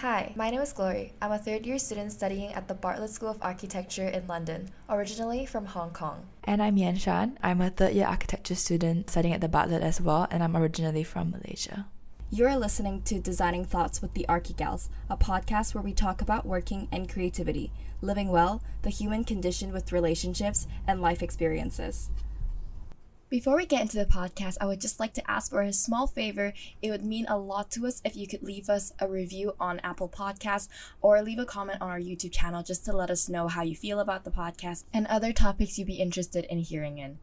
Hi, my name is Glory. I'm a third-year student studying at the Bartlett School of Architecture in London, originally from Hong Kong. And I'm Shan. I'm a third-year architecture student studying at the Bartlett as well, and I'm originally from Malaysia. You're listening to Designing Thoughts with the Archigals, a podcast where we talk about working and creativity, living well, the human condition with relationships, and life experiences. Before we get into the podcast, I would just like to ask for a small favor. It would mean a lot to us if you could leave us a review on Apple Podcasts or leave a comment on our YouTube channel just to let us know how you feel about the podcast and other topics you'd be interested in hearing in.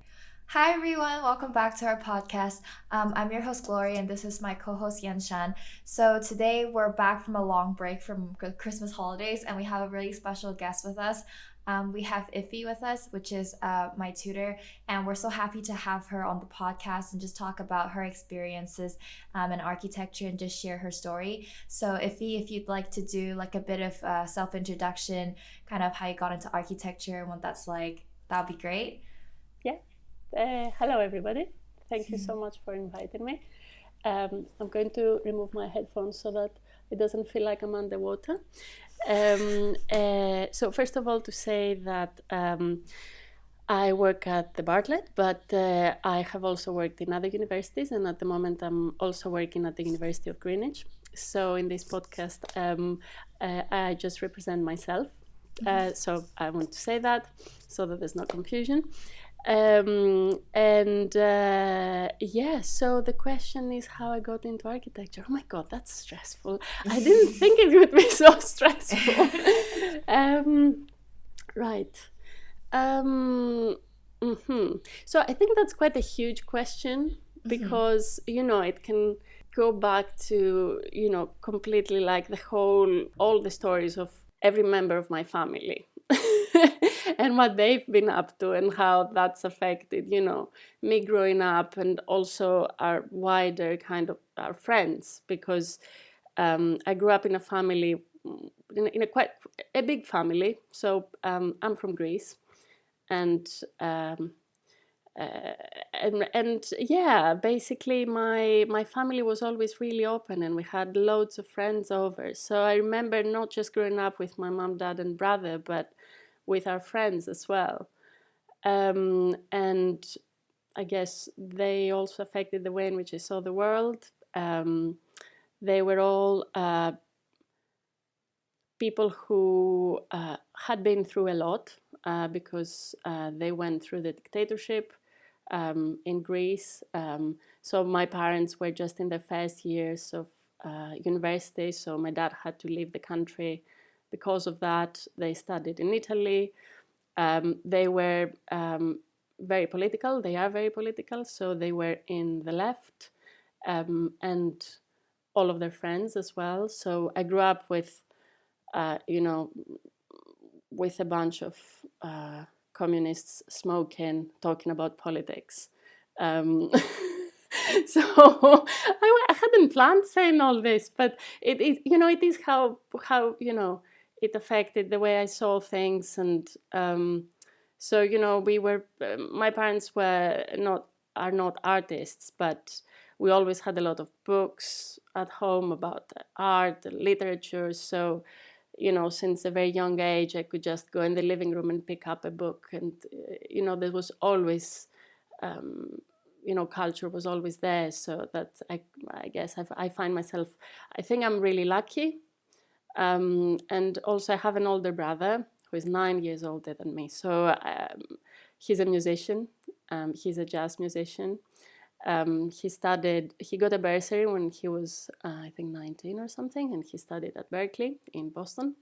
Hi everyone, welcome back to our podcast. I'm your host Glory and this is my co-host Shan. So today we're back from a long break from Christmas holidays and we have a really special guest with us. We have Iffy with us, which is my tutor, and we're so happy to have her on the podcast and just talk about her experiences in architecture and just share her story. So Iffy, if you'd like to do like a bit of self-introduction, kind of how you got into architecture and what that's like, that would be great. Yeah. Hello everybody. Thank you so much for inviting me. I'm going to remove my headphones so that it doesn't feel like I'm underwater. So first of all, to say that I work at the Bartlett, but I have also worked in other universities, and at the moment I'm also working at the University of Greenwich. So in this podcast, I just represent myself. So I want to say that so that there's no confusion. So the question is how I got into architecture. Oh my god, that's stressful. I didn't think it would be so stressful. So I think that's quite a huge question because it can go back to completely like all the stories of every member of my family. And what they've been up to and how that's affected, me growing up and also our wider kind of our friends, because I grew up in a family, in a quite a big family. So I'm from Greece, and basically my family was always really open and we had loads of friends over. So I remember not just growing up with my mom, dad and brother, but with our friends as well. And I guess they also affected the way in which I saw the world. They were all people who had been through a lot because they went through the dictatorship in Greece. So my parents were just in their first years of university, so my dad had to leave the country. Because of that, they studied in Italy. They were very political. They are very political, so they were in the left, and all of their friends as well. So I grew up with, with a bunch of communists smoking, talking about politics. So I hadn't planned saying all this, but it is how it affected the way I saw things. And we were, my parents are not artists, but we always had a lot of books at home about art and literature. So, since a very young age, I could just go in the living room and pick up a book. And, there was always, culture was always there. So that I guess I find myself, I think I'm really lucky. And also I have an older brother who is 9 years older than me. So he's a musician. He's a jazz musician. He got a bursary when he was, I think 19 or something, and he studied at Berkeley in Boston.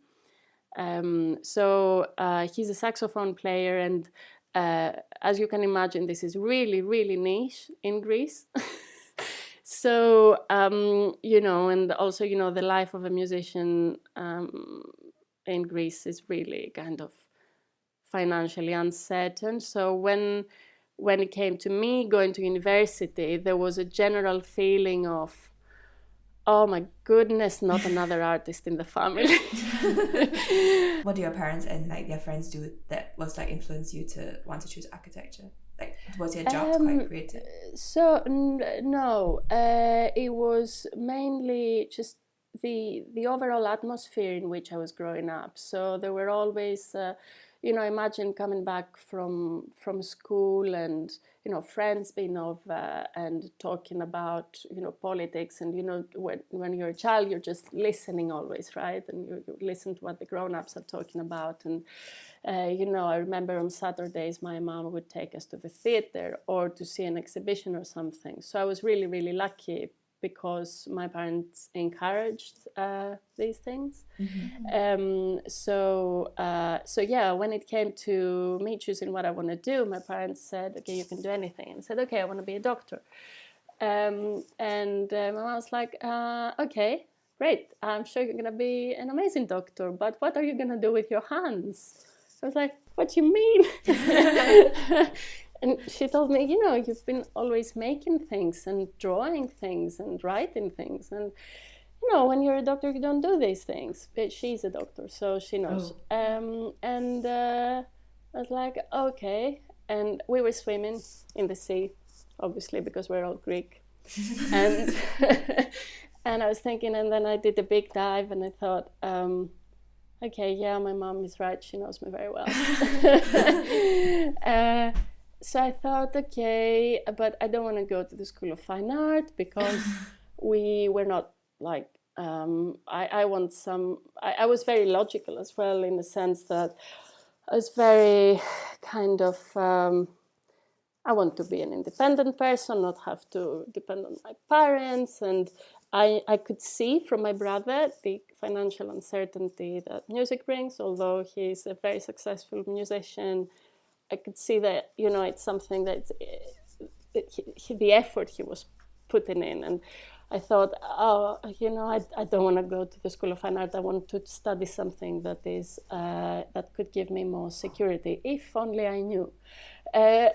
So he's a saxophone player, and as you can imagine, this is really, really niche in Greece. So, and also, the life of a musician in Greece is really kind of financially uncertain. So when it came to me going to university, there was a general feeling of, oh my goodness, not another artist in the family. What do your parents and their friends do that was influence you to want to choose architecture? Was your job quite creative? So no, it was mainly just the overall atmosphere in which I was growing up. So there were always, imagine coming back from school and, friends being over and talking about, politics. And, when you're a child, you're just listening always, right? And you listen to what the grown-ups are talking about. And, I remember on Saturdays, my mom would take us to the theater or to see an exhibition or something. So I was really, really lucky because my parents encouraged these things. So when it came to me choosing what I want to do, my parents said, okay, you can do anything. And I said, okay, I want to be a doctor. And my mom was like, okay, great. I'm sure you're going to be an amazing doctor, but what are you going to do with your hands? I was like, what do you mean? And she told me, you've been always making things and drawing things and writing things. And, when you're a doctor, you don't do these things. But she's a doctor, so she knows. Oh. I was like, okay. And we were swimming in the sea, obviously, because we're all Greek. And and I was thinking, and then I did a big dive, and I thought, okay, yeah, my mom is right. She knows me very well. So I thought, okay, but I don't want to go to the School of Fine Art because we were not like, I want some, I was very logical as well, in the sense that I was very kind of, I want to be an independent person, not have to depend on my parents. And I could see from my brother the financial uncertainty that music brings, although he's a very successful musician. I could see that, it's something that the effort he was putting in. And I thought, I don't want to go to the School of Fine Art. I want to study something that is that could give me more security, if only I knew. And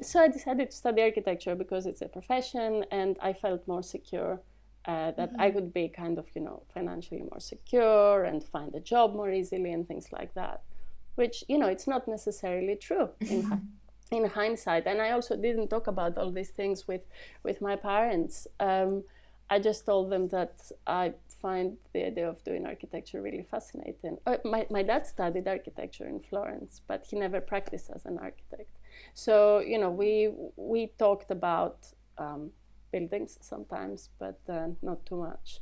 so I decided to study architecture because it's a profession, and I felt more secure. That I could be kind of, financially more secure and find a job more easily and things like that. Which, it's not necessarily true in hindsight. And I also didn't talk about all these things with my parents. I just told them that I find the idea of doing architecture really fascinating. My dad studied architecture in Florence, but he never practiced as an architect. So, we talked about buildings sometimes, but not too much.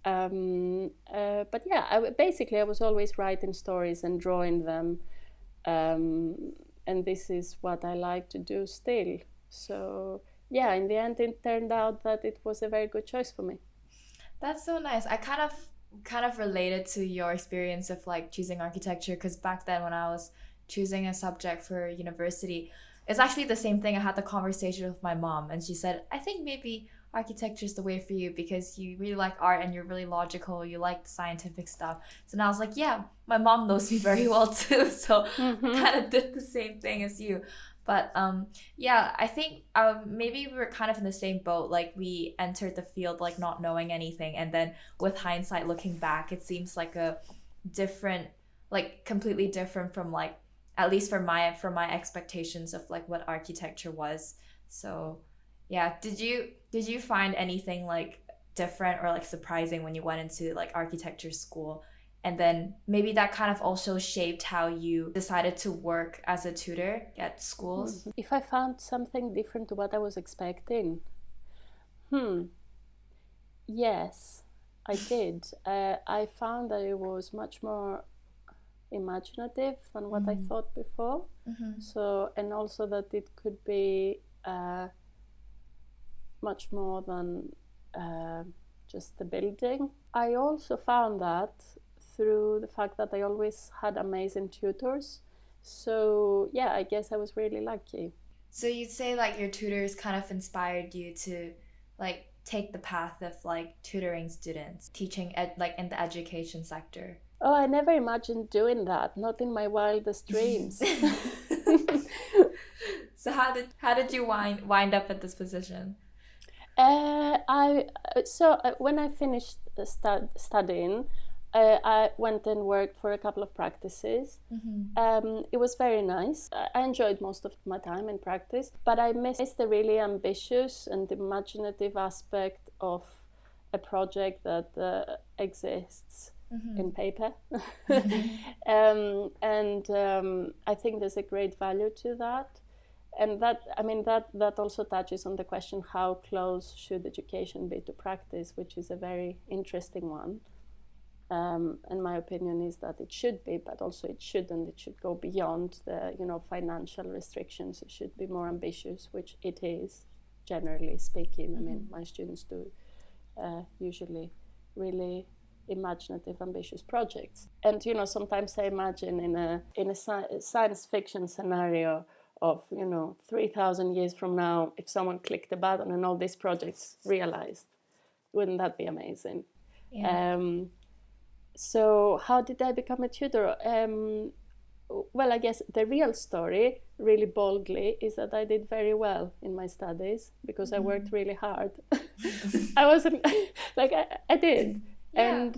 But yeah, I was always writing stories and drawing them, and this is what I like to do still. So yeah, in the end, it turned out that it was a very good choice for me. That's so nice. I kind of related to your experience of like choosing architecture, because back then when I was choosing a subject for university, it's actually the same thing. I had the conversation with my mom, and she said, I think maybe architecture is the way for you because you really like art and you're really logical, you like the scientific stuff. So now I was like, yeah, my mom knows me very well too, so I kind of did the same thing as you. But yeah, I think maybe we were kind of in the same boat. Like, we entered the field like not knowing anything, and then with hindsight looking back, it seems like a different, like completely different from like, at least for my expectations of like what architecture was. So yeah, did you find anything like different or like surprising when you went into like architecture school? And then maybe that kind of also shaped how you decided to work as a tutor at schools? If I found something different to what I was expecting, yes, I did. I found that it was much more imaginative than what I thought before. So, and also that it could be much more than just the building. I also found that through the fact that I always had amazing tutors. So yeah, I guess I was really lucky. So you'd say like your tutors kind of inspired you to like take the path of like tutoring students, teaching like in the education sector? Oh, I never imagined doing that, not in my wildest dreams. So how did you wind up at this position? When I finished studying, I went and worked for a couple of practices. It was very nice. I enjoyed most of my time in practice, but I missed the really ambitious and imaginative aspect of a project that exists in paper. I think there's a great value to that. And that also touches on the question, how close should education be to practice, which is a very interesting one. And my opinion is that it should be, but also it shouldn't. It should go beyond the, financial restrictions. It should be more ambitious, which it is, generally speaking. I mean, my students do usually really imaginative, ambitious projects. And sometimes I imagine in a science fiction scenario of 3,000 years from now, if someone clicked the button and all these projects realized, wouldn't that be amazing? Yeah. So how did I become a tutor? Well, I guess the real story, really boldly, is that I did very well in my studies because I worked really hard. I wasn't I did. Yeah.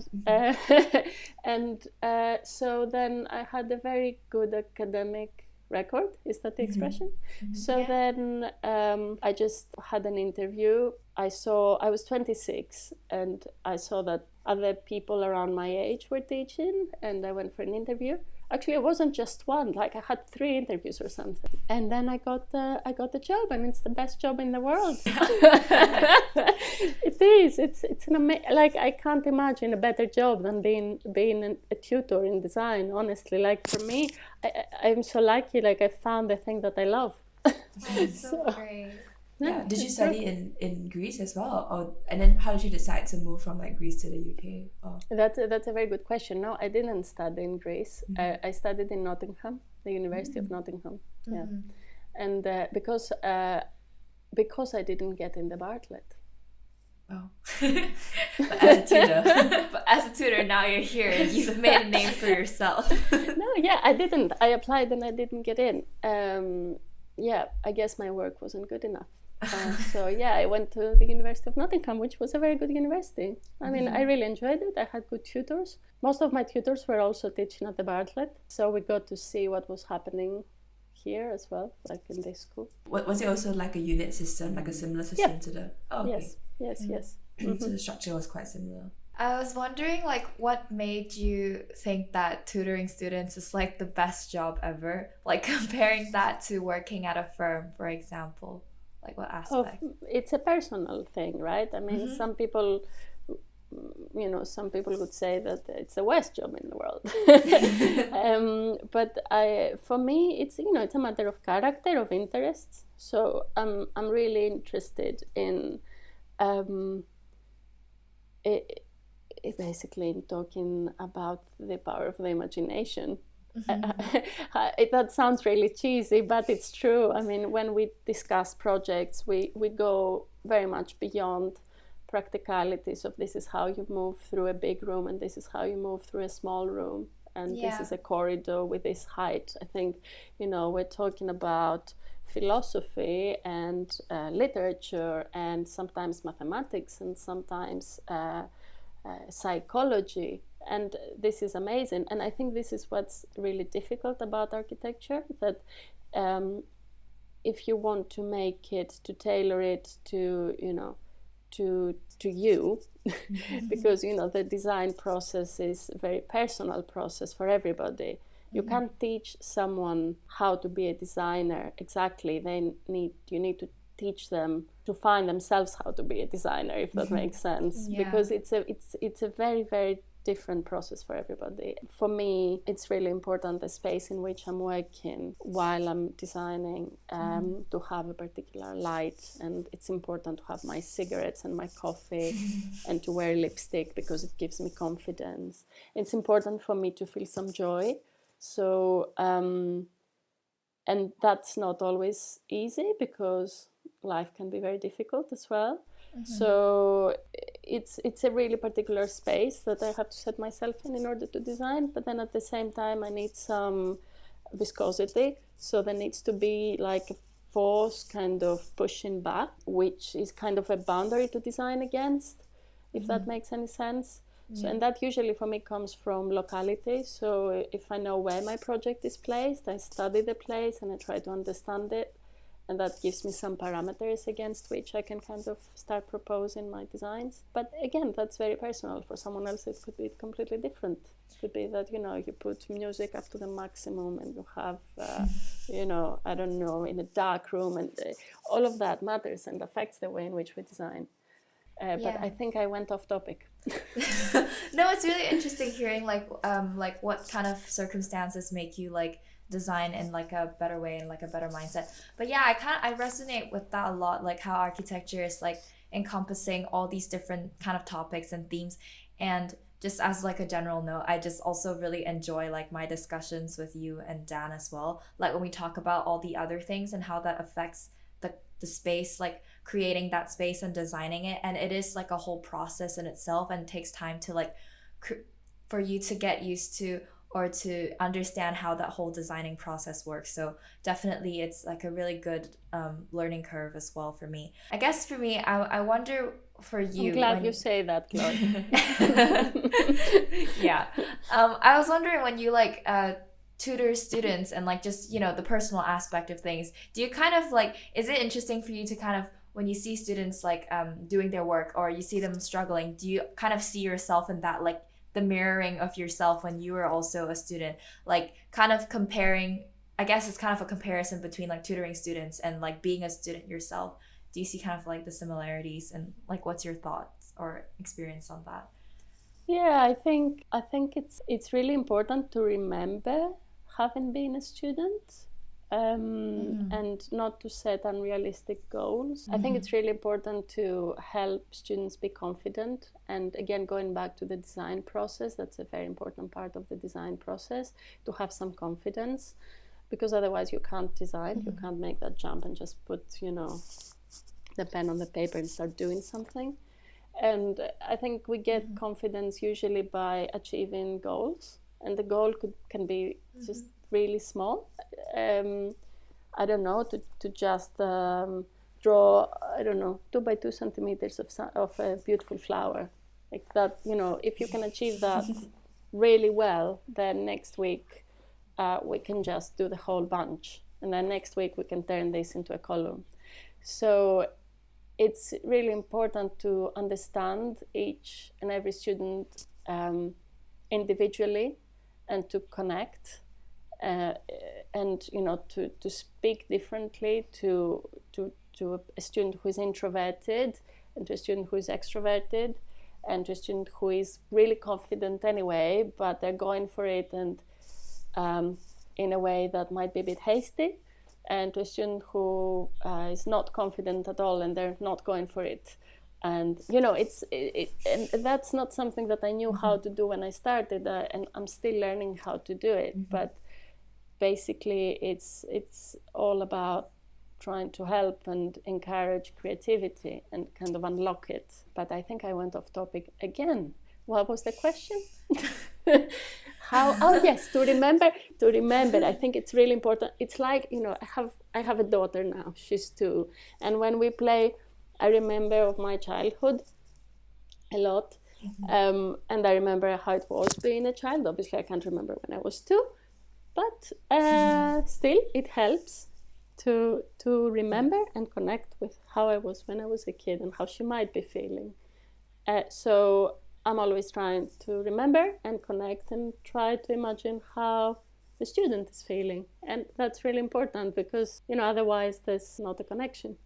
So then I had a very good academic record. Is that the expression? So then I just had an interview. I was 26 and I saw that other people around my age were teaching, and I went for an interview. Actually, it wasn't just one, I had 3 interviews or something. And then I got the job, and it's the best job in the world. It is. It's an I can't imagine a better job than being a tutor in design, honestly. For me, I'm so lucky, I found the thing that I love. That's so great. Yeah. Did you study in Greece as well? And then how did you decide to move from Greece to the UK? Oh. That's a very good question. No, I didn't study in Greece. I studied in Nottingham, the University of Nottingham. Yeah. And because I didn't get in the Bartlett. Oh. But as a tutor, now you're here and you've made a name for yourself. No, yeah, I didn't. I applied and I didn't get in. Yeah, I guess my work wasn't good enough. So yeah, I went to the University of Nottingham, which was a very good university. I mean, I really enjoyed it. I had good tutors. Most of my tutors were also teaching at the Bartlett, so we got to see what was happening here as well, in this school. Was it also a unit system, a similar system to the... Oh, okay. Yes. So the structure was quite similar. I was wondering, what made you think that tutoring students is the best job ever? Comparing that to working at a firm, for example. What aspect? It's a personal thing, right? I mean, some people would say that it's the worst job in the world. But for me, it's it's a matter of character, of interests. So I'm really interested in basically in talking about the power of the imagination. That sounds really cheesy, but it's true. I mean, when we discuss projects, we go very much beyond practicalities of this is how you move through a big room and this is how you move through a small room, and this is a corridor with this height. I think we're talking about philosophy and literature and sometimes mathematics and sometimes psychology. And this is amazing. And I think this is what's really difficult about architecture, that if you want to make it, to tailor it to, to you, because, the design process is a very personal process for everybody. You can't teach someone how to be a designer exactly. You need to teach them to find themselves how to be a designer, if that makes sense. Yeah. Because it's a very, very different process for everybody. For me, it's really important the space in which I'm working while I'm designing to have a particular light, and it's important to have my cigarettes and my coffee and to wear lipstick because it gives me confidence. It's important for me to feel some joy. So and that's not always easy because life can be very difficult as well. So it's a really particular space that I have to set myself in order to design, but then at the same time I need some viscosity, so there needs to be a force kind of pushing back, which is kind of a boundary to design against, if that makes any sense. So, and that usually for me comes from locality. So if I know where my project is placed, I study the place and I try to understand it. and that gives me some parameters against which I can kind of start proposing my designs. But again, that's very personal. For someone else, it could be completely different. It could be that, you put music up to the maximum and you have, I don't know, in a dark room, and all of that matters and affects the way in which we design. But I think I went off topic. No, it's really interesting hearing like what kind of circumstances make you like design in like a better way and like a better mindset. But yeah, I resonate with that a lot, like how architecture is like encompassing all these different kind of topics and themes. And just as like a general note, I just also really enjoy like my discussions with you and Dan as well, like when we talk about all the other things and how that affects the space, like creating that space and designing it. And it is like a whole process in itself, and it takes time to like for you to get used to or to understand how that whole designing process works. So definitely it's like a really good learning curve as well for me. I guess for me, I wonder for you. I'm glad you say that, Chloe. Yeah. I was wondering when you like tutor students and like just, the personal aspect of things, do you kind of like, is it interesting for you to kind of, when you see students like doing their work or you see them struggling, do you kind of see yourself in that, like the mirroring of yourself when you were also a student, like kind of comparing, I guess it's kind of a comparison between like tutoring students and like being a student yourself? Do you see kind of like the similarities, and like what's your thoughts or experience on that? Yeah, I think it's really important to remember having been a student, and not to set unrealistic goals. I think it's really important to help students be confident. And again, going back to the design process, that's a very important part of the design process, to have some confidence, because otherwise you can't design, you can't make that jump and just put, the pen on the paper and start doing something. And I think we get confidence usually by achieving goals, and the goal can be just really small. I don't know, to just draw, 2 by 2 centimeters of a beautiful flower, like that. If you can achieve that really well, then next week we can just do the whole bunch, and then next week we can turn this into a column. So it's really important to understand each and every student individually, and to connect, and to speak differently to a student who is introverted, and to a student who is extroverted, and to a student who is really confident anyway, but they're going for it and in a way that might be a bit hasty, and to a student who is not confident at all and they're not going for it. And and that's not something that I knew how to do when I started, and I'm still learning how to do it. But basically it's all about trying to help and encourage creativity and kind of unlock it. But I think I went off topic again. What was the question? Yes, to remember. I think it's really important. It's like, I have a daughter now, she's 2, and when we play, I remember of my childhood a lot, and I remember how it was being a child. Obviously I can't remember when I was 2, but still it helps to remember and connect with how I was when I was a kid and how she might be feeling. So I'm always trying to remember and connect and try to imagine how the student is feeling. And that's really important, because, otherwise there's not a connection.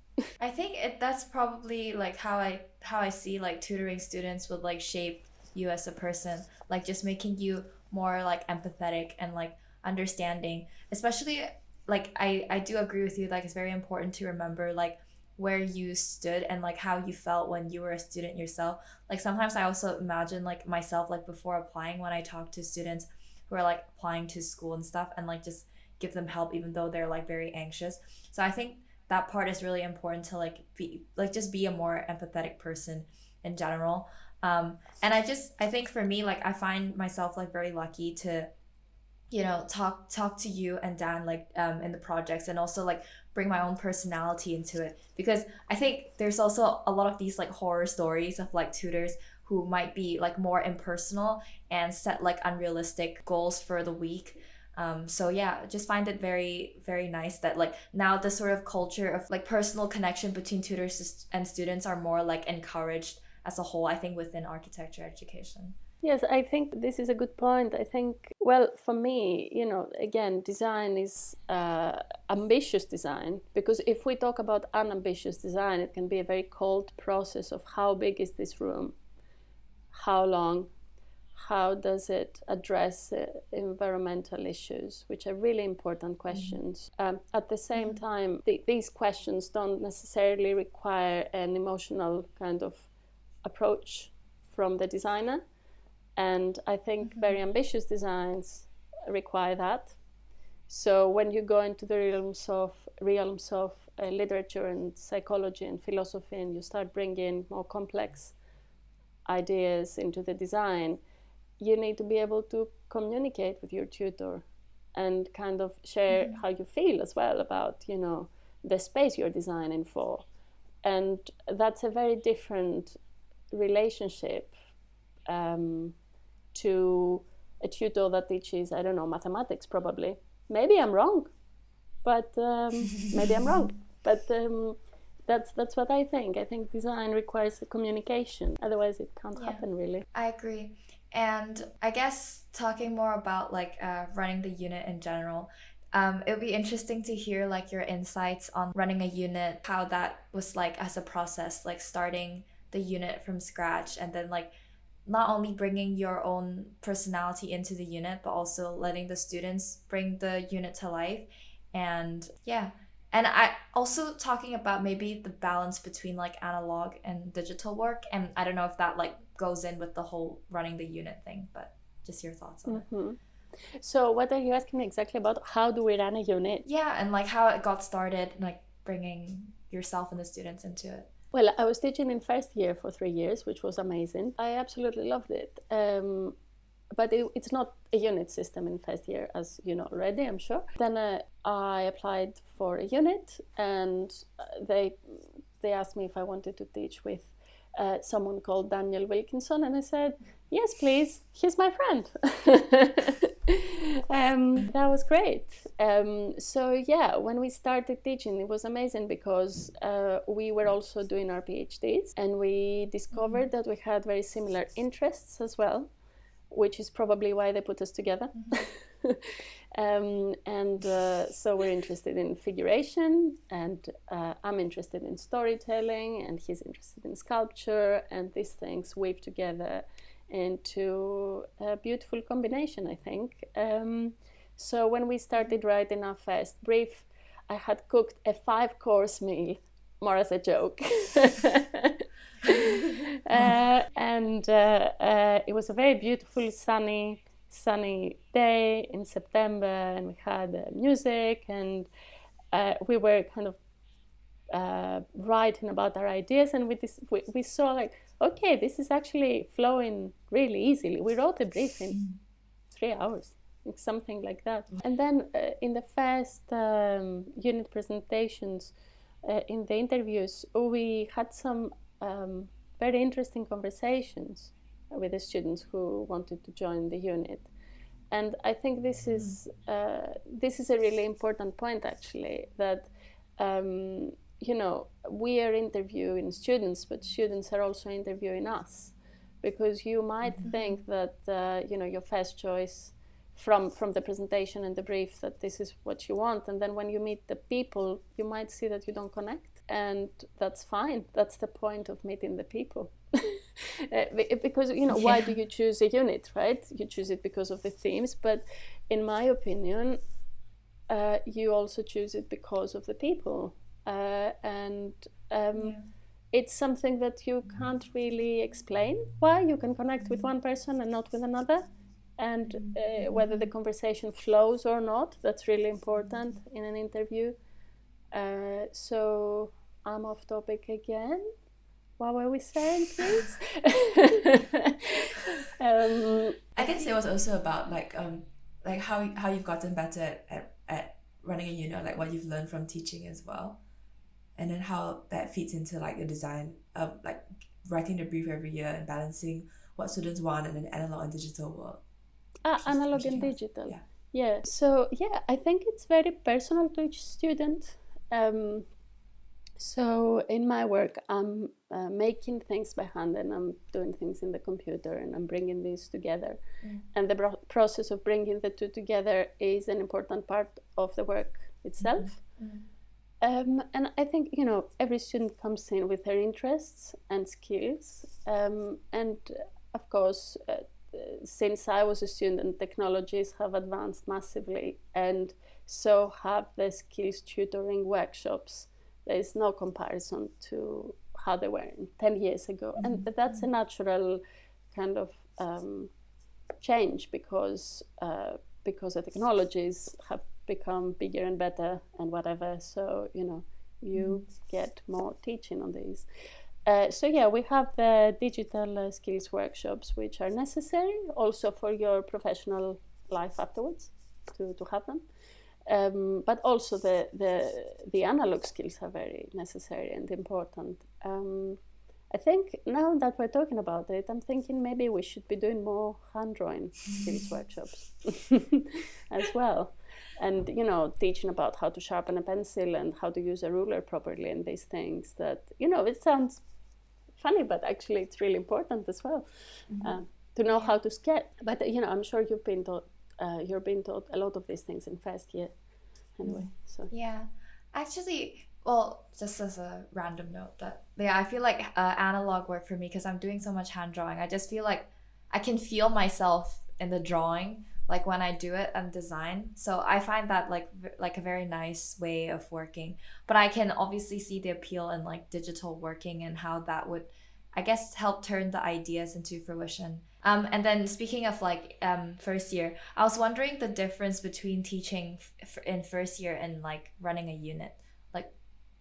I think that's probably like how I see like tutoring students would like shape you as a person, like just making you more like empathetic and like understanding. Especially like I do agree with you, like it's very important to remember like where you stood and like how you felt when you were a student yourself. Like sometimes I also imagine like myself, like before applying, when I talk to students who are like applying to school and stuff, and like just give them help even though they're like very anxious. So I think that part is really important, to like be like just be a more empathetic person in general. And I think for me, like I find myself like very lucky to talk to you and Dan like in the projects, and also like bring my own personality into it, because I think there's also a lot of these like horror stories of like tutors who might be like more impersonal and set like unrealistic goals for the week. So yeah, just find it very, very nice that like now the sort of culture of like personal connection between tutors and students are more like encouraged as a whole, I think, within architecture education. Yes, I think this is a good point. I think, well, for me, again, design is ambitious design, because if we talk about unambitious design, it can be a very cold process of how big is this room, how long, how does it address environmental issues, which are really important questions. At the same time, these questions don't necessarily require an emotional kind of approach from the designer. And I think very ambitious designs require that. So when you go into the realms of literature and psychology and philosophy, and you start bringing more complex ideas into the design, you need to be able to communicate with your tutor and kind of share how you feel as well about, the space you're designing for. And that's a very different relationship to a tutor that teaches, I don't know, mathematics probably. Maybe I'm wrong, but maybe I'm wrong. But that's what I think. I think design requires a communication. Otherwise, it can't happen really. I agree. And I guess talking more about like running the unit in general, it would be interesting to hear like your insights on running a unit, how that was like as a process, like starting the unit from scratch and then like not only bringing your own personality into the unit, but also letting the students bring the unit to life. And yeah. And I also talking about maybe the balance between like analog and digital work. And I don't know if that like goes in with the whole running the unit thing, but just your thoughts on it. So what are you asking me exactly about? How do we run a unit? Yeah, and like how it got started, like bringing yourself and the students into it. Well, I was teaching in first year for 3 years, which was amazing. I absolutely loved it. But it's not a unit system in first year, as you know already, I'm sure. Then I applied for a unit, and they asked me if I wanted to teach with someone called Daniel Wilkinson, and I said, yes, please, he's my friend. That was great. So yeah, when we started teaching, it was amazing because we were also doing our PhDs, and we discovered that we had very similar interests as well, which is probably why they put us together. So we're interested in figuration, and I'm interested in storytelling, and he's interested in sculpture, and these things weave together into a beautiful combination, I think. So when we started writing our first brief, I had cooked a 5-course meal, more as a joke. It was a very beautiful sunny day in September, and we had music, and we were kind of writing about our ideas, and we saw like, okay, this is actually flowing really easily. We wrote a brief in 3 hours, something like that. And then in the first unit presentations, in the interviews, we had some very interesting conversations with the students who wanted to join the unit. And I think this is a really important point, actually, that we are interviewing students, but students are also interviewing us, because you might think that your first choice from the presentation and the brief, that this is what you want, and then when you meet the people, you might see that you don't connect, and that's fine. That's the point of meeting the people. Because why do you choose a unit, right? You choose it because of the themes, but in my opinion, you also choose it because of the people. It's something that you can't really explain why. You can connect with one person and not with another, and whether the conversation flows or not, that's really important in an interview. So I'm off topic again. What were we saying, please? I guess it was also about like how you've gotten better at running a unit, like what you've learned from teaching as well, and then how that feeds into like the design of like writing the brief every year and balancing what students want in an analog and digital world. Analog and digital. Yeah, so yeah, I think it's very personal to each student. So in my work, I'm making things by hand, and I'm doing things in the computer, and I'm bringing these together. And the process of bringing the two together is an important part of the work itself. And I think, you know, every student comes in with their interests and skills. And of course, since I was a student, technologies have advanced massively, and so have the skills tutoring workshops. There is no comparison to how they were 10 years ago. And that's a natural kind of change because the technologies have become bigger and better and whatever. So, you know, you get more teaching on these. So yeah, we have the digital skills workshops, which are necessary also for your professional life afterwards to have them. But also the analog skills are very necessary and important. I think now that we're talking about it, I'm thinking maybe we should be doing more hand-drawing skills workshops as well. And, you know, teaching about how to sharpen a pencil and how to use a ruler properly and these things that, you know, it sounds funny, but actually it's really important as well to know how to sketch. But, you know, I'm sure you're being taught a lot of these things in first year anyway. So yeah, actually, well, just as a random note, that yeah, I feel like analog work for me because I'm doing so much hand drawing. I just feel like I can feel myself in the drawing, like when I do it and design. So I find that like a very nice way of working. But I can obviously see the appeal in like digital working and how that would, I guess, help turn the ideas into fruition. And then speaking of like first year, I was wondering the difference between teaching in first year and like running a unit, like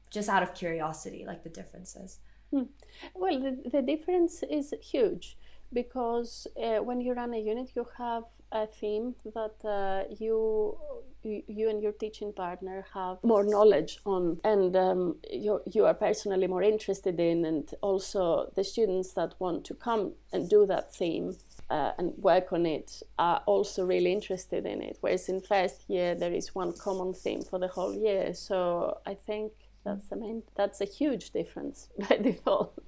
just out of curiosity, like the differences. Well, the difference is huge because when you run a unit, you have a theme that you and your teaching partner have more knowledge on, and you are personally more interested in, and also the students that want to come and do that theme and work on it are also really interested in it. Whereas in first year, there is one common theme for the whole year. So I think that's a huge difference by default.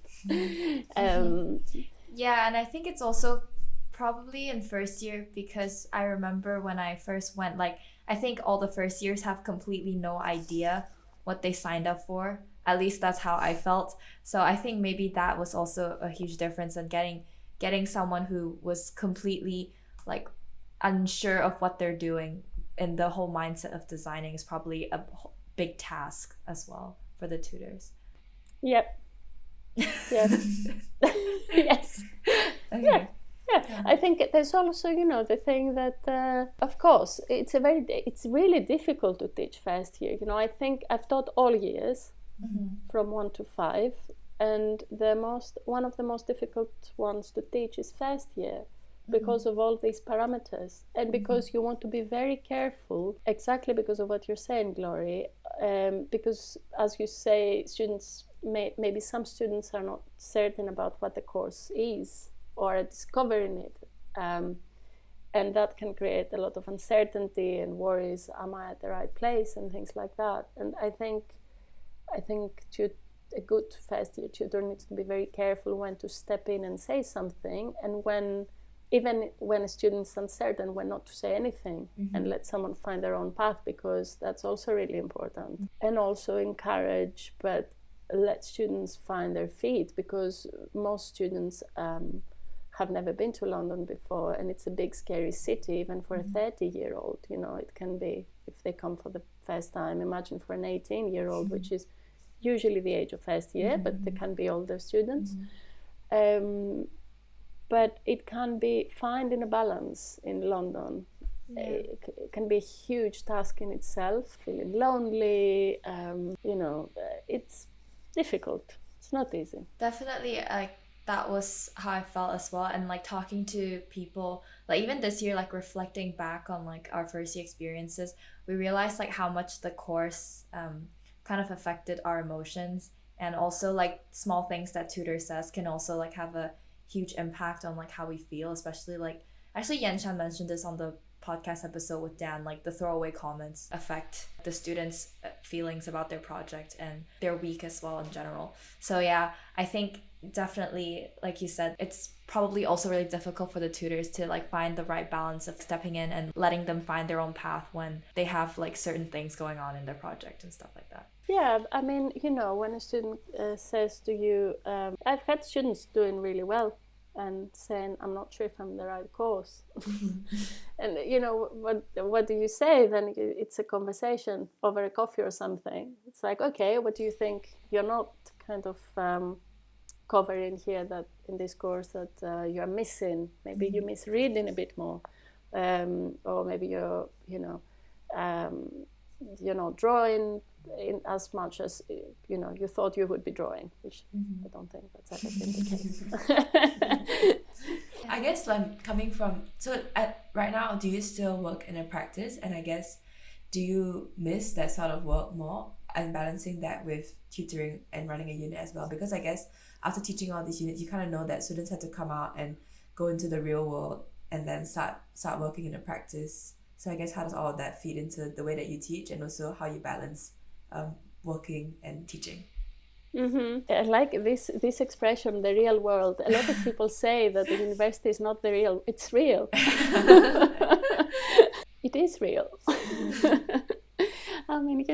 Yeah, and I think it's also probably in first year because I remember when I first went, like, I think all the first years have completely no idea what they signed up for. At least that's how I felt. So I think maybe that was also a huge difference in getting someone who was completely like unsure of what they're doing, and the whole mindset of designing is probably a big task as well for the tutors. Yep. Yes. Yes. Okay. Yeah. Yeah, I think there's also, you know, the thing that, of course, it's really difficult to teach first year. You know, I think I've taught all years from 1 to 5, and one of the most difficult ones to teach is first year because of all these parameters, and because you want to be very careful, exactly because of what you're saying, Glory, because as you say, maybe some students are not certain about what the course is or are discovering it, and that can create a lot of uncertainty and worries. Am I at the right place and things like that? And I think a good first year tutor needs to be very careful when to step in and say something, and even when a student's uncertain, when not to say anything and let someone find their own path, because that's also really important. And also encourage, but let students find their feet, because most students have never been to London before, and it's a big scary city even for a 30-year-old. You know, it can be, if they come for the first time, imagine for an 18-year-old, which is usually the age of first year, but they can be older students. But it can be finding a balance in London. It can be a huge task in itself, feeling lonely, you know, it's difficult. It's not easy. Definitely, that was how I felt as well. And like talking to people, like even this year, like reflecting back on like our first year experiences, we realized like how much the course kind of affected our emotions, and also like small things that tutor says can also like have a huge impact on like how we feel, especially like actually Shan mentioned this on the podcast episode with Dan, like the throwaway comments affect the students' feelings about their project and their week as well in general. So yeah, I think definitely, like you said, it's probably also really difficult for the tutors to like find the right balance of stepping in and letting them find their own path when they have like certain things going on in their project and stuff like that. Yeah, I mean, you know, when a student says to you, I've had students doing really well and saying, I'm not sure if I'm the right course. And, you know, what do you say? Then it's a conversation over a coffee or something. It's like, okay, what do you think you're not kind of covering here that in this course that you're missing? Maybe you miss reading a bit more. Or maybe you're not drawing in as much as you thought you would be drawing, which I don't think that's ever been the case. I guess like coming from right now, do you still work in a practice? And I guess, do you miss that sort of work more and balancing that with tutoring and running a unit as well? Because I guess after teaching all these units, you kind of know that students have to come out and go into the real world and then start working in a practice. So I guess, how does all of that feed into the way that you teach and also how you balance working and teaching? I like this expression, the real world. A lot of people say that the university is not the real. It's real. It is real. I mean,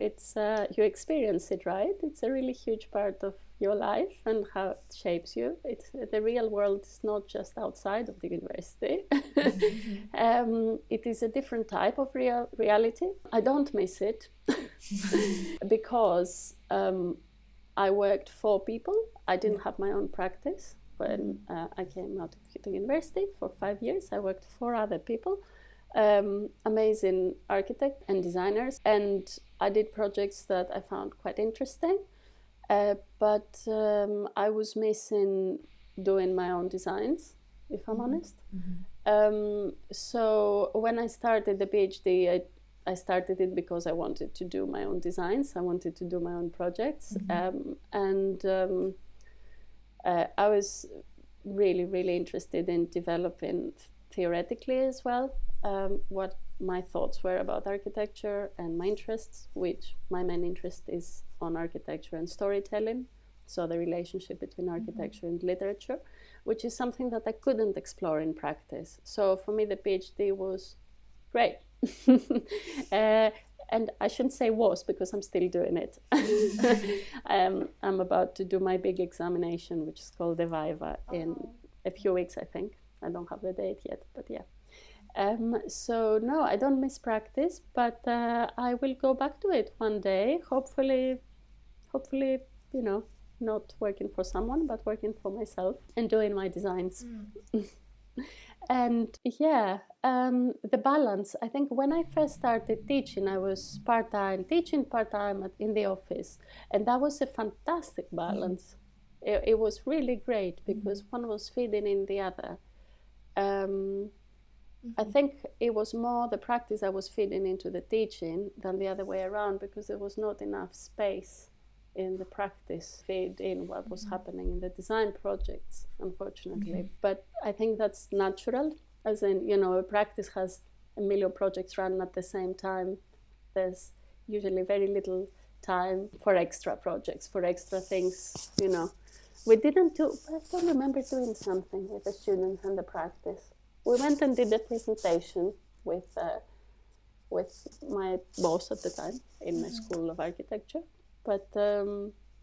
it's you experience it, right? It's a really huge part of your life and how it shapes you. It's the real world is not just outside of the university. It is a different type of reality. I don't miss it because I worked for people. I didn't have my own practice when I came out of the university. For 5 years, I worked for other people. Amazing architects and designers, and I did projects that I found quite interesting, but I was missing doing my own designs, if I'm honest. So when I started the PhD, I started it because I wanted to do my own designs. I wanted to do my own projects, and I was really, really interested in developing theoretically as well what my thoughts were about architecture and my interests, which my main interest is on architecture and storytelling, so the relationship between architecture and literature, which is something that I couldn't explore in practice. So for me, the PhD was great. And I shouldn't say was, because I'm still doing it. I'm about to do my big examination, which is called the Viva, in a few weeks, I think. I don't have the date yet, but yeah. So no, I don't miss practice, but I will go back to it one day. Hopefully, not working for someone, but working for myself and doing my designs. And yeah, the balance. I think when I first started teaching, I was teaching part-time in the office, and that was a fantastic balance. It was really great because one was feeding in the other. I think it was more the practice I was feeding into the teaching than the other way around, because there was not enough space in the practice feed in what was happening in the design projects, unfortunately. But I think that's natural, as in, a practice has a million projects running at the same time. There's usually very little time for extra projects, for extra things, We didn't do, I don't remember doing something with the students and the practice. We went and did a presentation with my boss at the time in my School of Architecture. But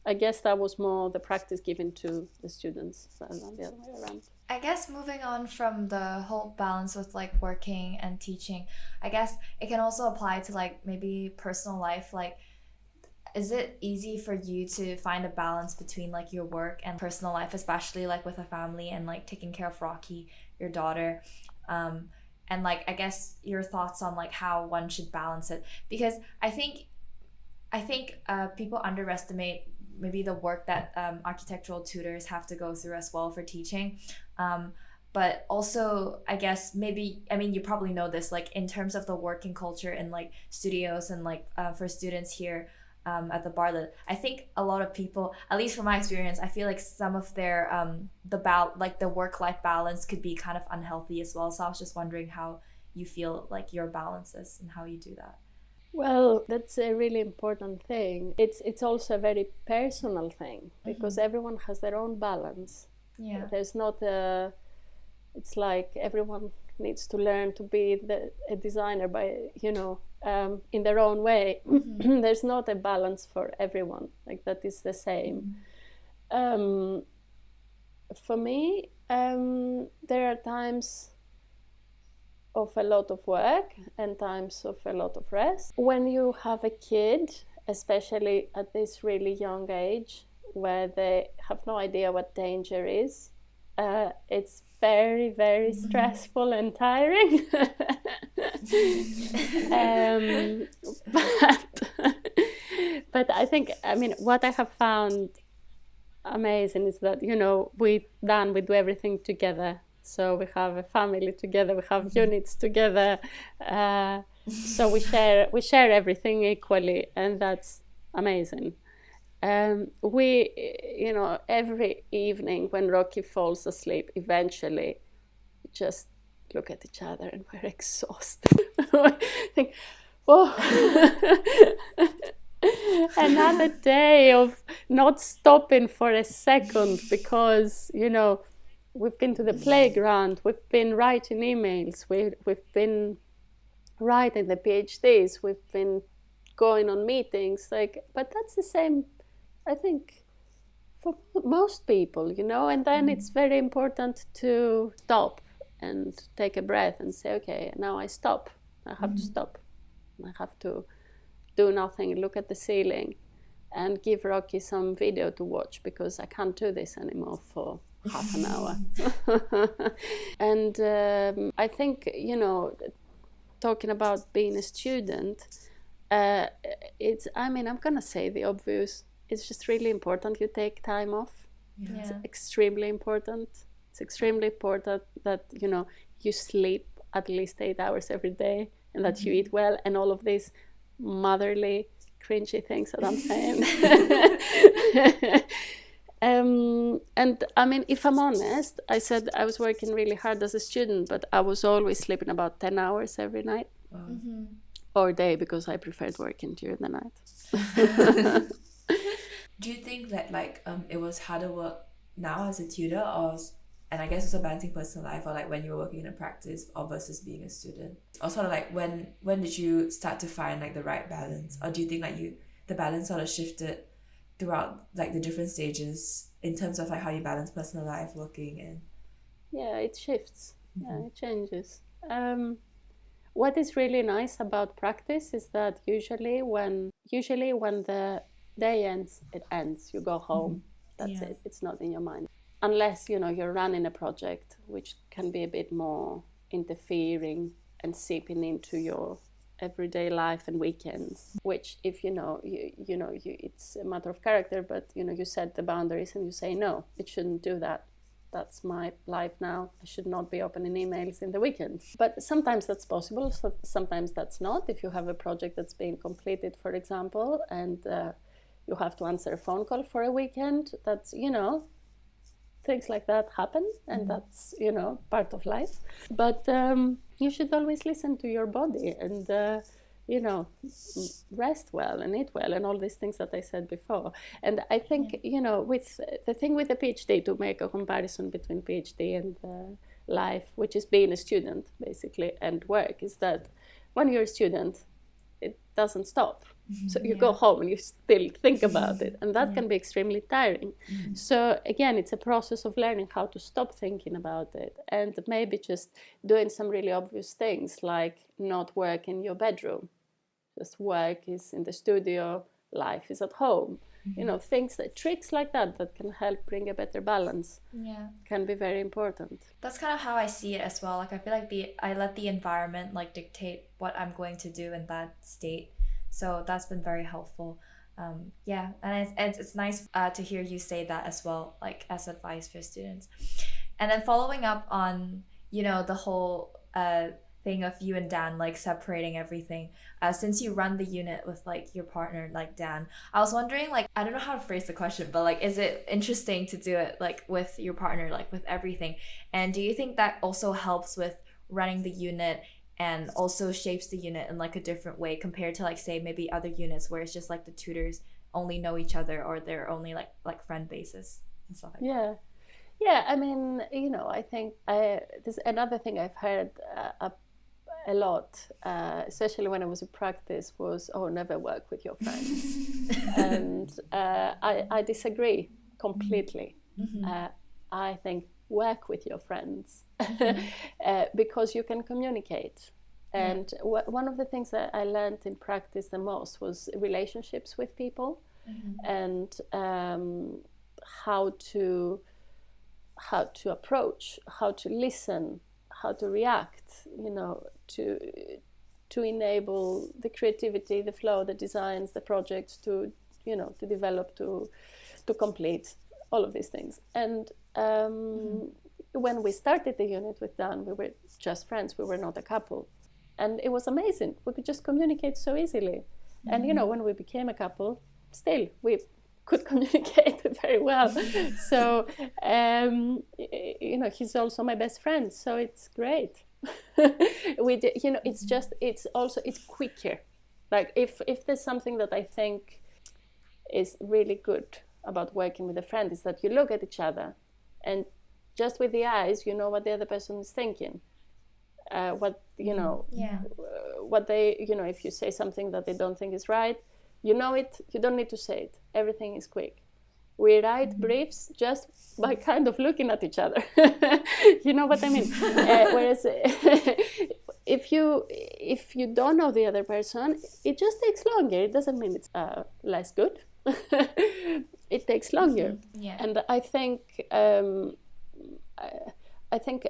I guess that was more the practice given to the students rather than the other way around. I guess moving on from the whole balance with like working and teaching, I guess it can also apply to like maybe personal life. Like, is it easy for you to find a balance between like your work and personal life, especially like with a family and like taking care of Rocky, your daughter, and like I guess your thoughts on like how one should balance it? Because I think people underestimate maybe the work that architectural tutors have to go through as well for teaching. But also, I guess you probably know this, like in terms of the working culture in like studios and like for students here at the Bartlett, I think a lot of people, at least from my experience, I feel like some of their the work-life balance could be kind of unhealthy as well. So I was just wondering how you feel like your balance is and how you do that? Well, that's a really important thing. It's also a very personal thing because everyone has their own balance. Yeah. There's not a. It's like everyone needs to learn to be a designer by in their own way. There's not a balance for everyone. Like that is the same. For me, there are times of a lot of work and times of a lot of rest. When you have a kid, especially at this really young age, where they have no idea what danger is, it's very, very stressful and tiring. But I think, what I have found amazing is that, we do everything together. So we have a family together, we have units together. So we share everything equally, and that's amazing. We, every evening when Rocky falls asleep, eventually we just look at each other and we're exhausted. I think, oh, another day of not stopping for a second because, we've been to the playground, we've been writing emails, we've been writing the PhDs, we've been going on meetings, but that's the same, I think, for most people, and then it's very important to stop and take a breath and say, okay, now I stop. I have to stop. I have to do nothing, look at the ceiling and give Rocky some video to watch because I can't do this anymore for half an hour. And I think, talking about being a student, I'm going to say the obvious. It's just really important you take time off. Yeah. It's extremely important. It's extremely important that, you sleep at least 8 hours every day and that you eat well and all of these motherly, cringy things that I'm saying. And if I'm honest, I said I was working really hard as a student, but I was always sleeping about 10 hours every night or day because I preferred working during the night. Do you think that it was harder work now as a tutor, and I guess also balancing personal life, or when you were working in a practice, or versus being a student, or sort of when did you start to find the right balance, or do you think the balance sort of shifted throughout the different stages in terms of how you balance personal life, working, and it shifts. It changes. What is really nice about practice is that usually when the day ends, it ends. You go home. That's it. It's not in your mind. Unless, you're running a project, which can be a bit more interfering and seeping into your everyday life and weekends, which if it's a matter of character, but, you set the boundaries and you say, no, it shouldn't do that. That's my life now. I should not be opening emails in the weekend. But sometimes that's possible. So sometimes that's not. If you have a project that's being completed, for example, and you have to answer a phone call for a weekend, that's, things like that happen, and that's, part of life. But you should always listen to your body and, rest well and eat well and all these things that I said before. And I think, with the thing with the PhD, to make a comparison between PhD and life, which is being a student, basically, and work, is that when you're a student, it doesn't stop. So you go home and you still think about it, and that can be extremely tiring. So again, it's a process of learning how to stop thinking about it, and maybe just doing some really obvious things like not work in your bedroom. Just work is in the studio, life is at home. Tricks like that can help bring a better balance. Can be very important. That's kind of how I see it as well. I feel like I let the environment dictate what I'm going to do in that state. So that's been very helpful. And it's nice to hear you say that as well, as advice for students. And then following up on, the whole thing of you and Dan separating everything, since you run the unit with your partner Dan, I was wondering I don't know how to phrase the question, but is it interesting to do it with your partner, with everything? And do you think that also helps with running the unit and also shapes the unit in like a different way compared to like say maybe other units where it's just like the tutors only know each other or they're only like friend basis and stuff like that. Yeah, I mean, I think there's another thing I've heard a lot, especially when I was in practice, was, oh, never work with your friends. And I disagree completely. I think work with your friends because you can communicate. And one of the things that I learned in practice the most was relationships with people and how to approach, how to listen, how to react, to enable the creativity, the flow, the designs, the projects to develop, to complete all of these things. And when we started the unit with Dan, we were just friends. We were not a couple. And it was amazing. We could just communicate so easily. And, when we became a couple, still, we could communicate very well. So, he's also my best friend. So it's great. It's quicker. Like if there's something that I think is really good about working with a friend is that you look at each other and just with the eyes, you know what the other person is thinking. What they, if you say something that they don't think is right, you know it, you don't need to say it. Everything is quick. We write briefs just by kind of looking at each other. You know what I mean? Whereas if you don't know the other person, it just takes longer. It doesn't mean it's less good. It takes longer. And I think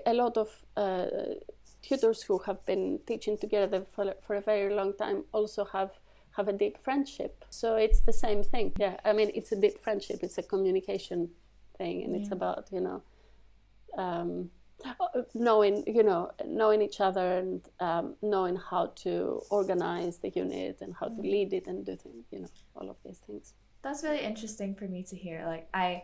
a lot of tutors who have been teaching together for a very long time also have a deep friendship. So it's the same thing. Yeah, I mean, it's a deep friendship. It's a communication thing, and it's about knowing each other and knowing how to organize the unit and how to lead it and do things. All of these things. That's really interesting for me to hear. Like I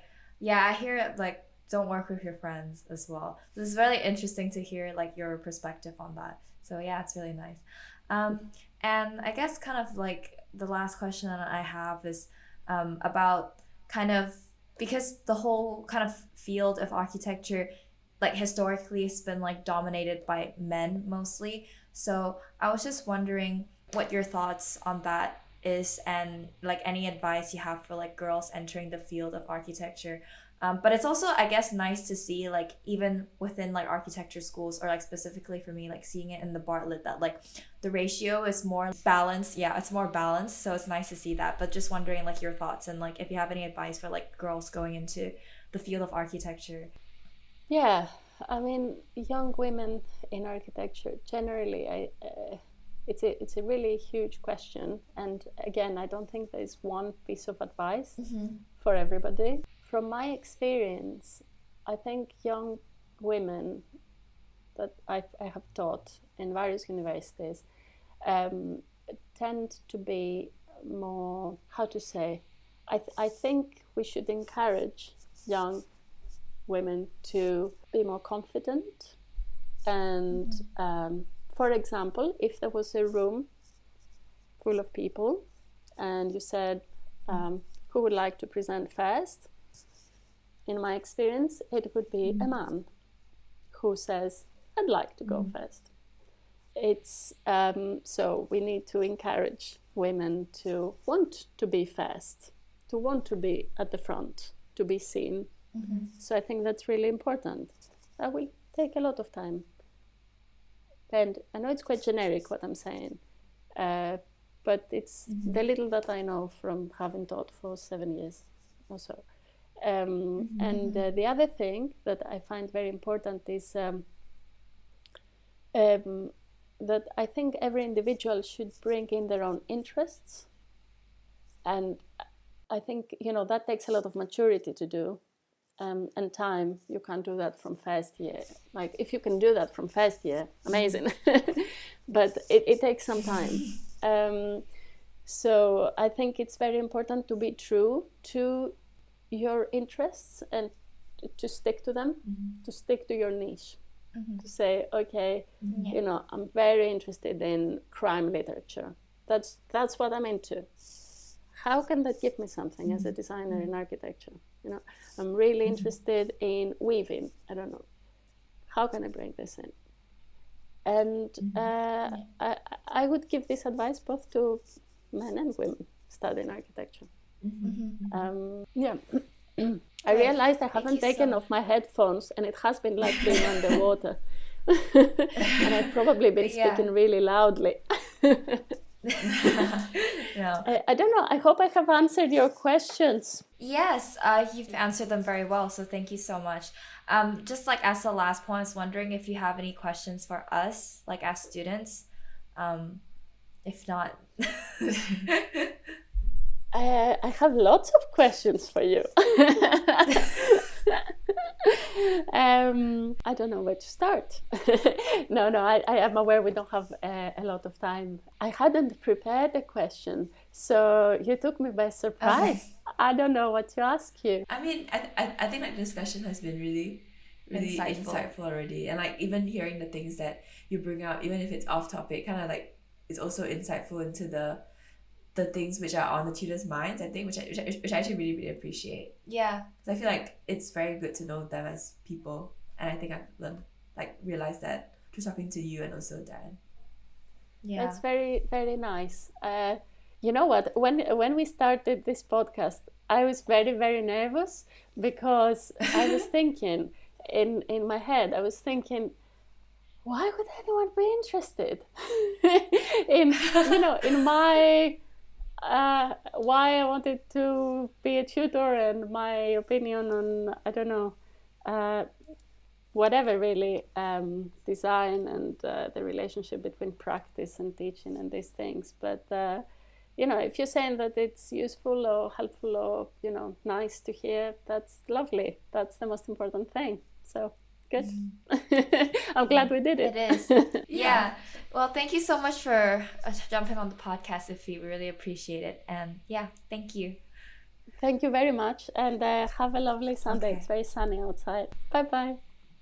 hear it like don't work with your friends as well. This is really interesting to hear like your perspective on that. So yeah, it's really nice. And I guess kind of like the last question that I have is about kind of, because the whole kind of field of architecture like historically has been like dominated by men mostly. So I was just wondering what your thoughts on that is and like any advice you have for like girls entering the field of architecture. But it's also, I guess, nice to see like even within like architecture schools or like specifically for me, like seeing it in the Bartlett that like the ratio is more balanced. Yeah, it's more balanced. So it's nice to see that. But just wondering like your thoughts and like if you have any advice for like girls going into the field of architecture. Yeah, I mean, young women in architecture generally, it's a really huge question. And again, I don't think there's one piece of advice for everybody. From my experience, I think young women that I have taught in various universities tend to be more, how to say, I think we should encourage young women to be more confident. And for example, if there was a room full of people and you said, who would like to present first? In my experience, it would be a man who says, I'd like to go first. It's so we need to encourage women to want to be first, to want to be at the front, to be seen. So I think that's really important. That will take a lot of time. And I know it's quite generic what I'm saying, but it's the little that I know from having taught for 7 years or so. And the other thing that I find very important is that I think every individual should bring in their own interests. And I think, that takes a lot of maturity to do and time. You can't do that from first year. Like, if you can do that from first year, amazing. But it takes some time. So I think it's very important to be true to your interests and to stick to them, to stick to your niche. to say, okay, you know, I'm very interested in crime literature. That's what I'm into. How can that give me something as a designer in architecture? You know, I'm really interested in weaving. I don't know. How can I bring this in? And I would give this advice both to men and women studying architecture. I realized I haven't taken off my headphones, and it has been like being underwater. And I've probably been speaking really loudly. I don't know. I hope I have answered your questions. Yes, you've answered them very well, so thank you so much. Just like as the last point, I was wondering if you have any questions for us, like as students. If not... I have lots of questions for you. I don't know where to start. No, I am aware we don't have a lot of time. I hadn't prepared a question, so you took me by surprise. Okay. I don't know what to ask you. I mean, I think like the discussion has been really insightful already, and like even hearing the things that you bring up, even if it's off topic, kind of like it's also insightful into the things which are on the tutors' minds, I think, which I actually really, really appreciate. Yeah. Because I feel like it's very good to know them as people. And I think I've realized that through talking to you and also Dan. Yeah. That's very, very nice. You know what? When we started this podcast, I was very, very nervous because I was thinking, in my head, I was thinking, why would anyone be interested in my... why I wanted to be a tutor and my opinion on, I don't know, whatever really, design and the relationship between practice and teaching and these things. But, you know, if you're saying that it's useful or helpful or, you know, nice to hear, that's lovely. That's the most important thing. So good. I'm glad we did it. It is. Yeah. Well, thank you so much for jumping on the podcast, Iffy. We really appreciate it. And yeah, thank you. Thank you very much. And have a lovely Sunday. Okay. It's very sunny outside. Bye-bye.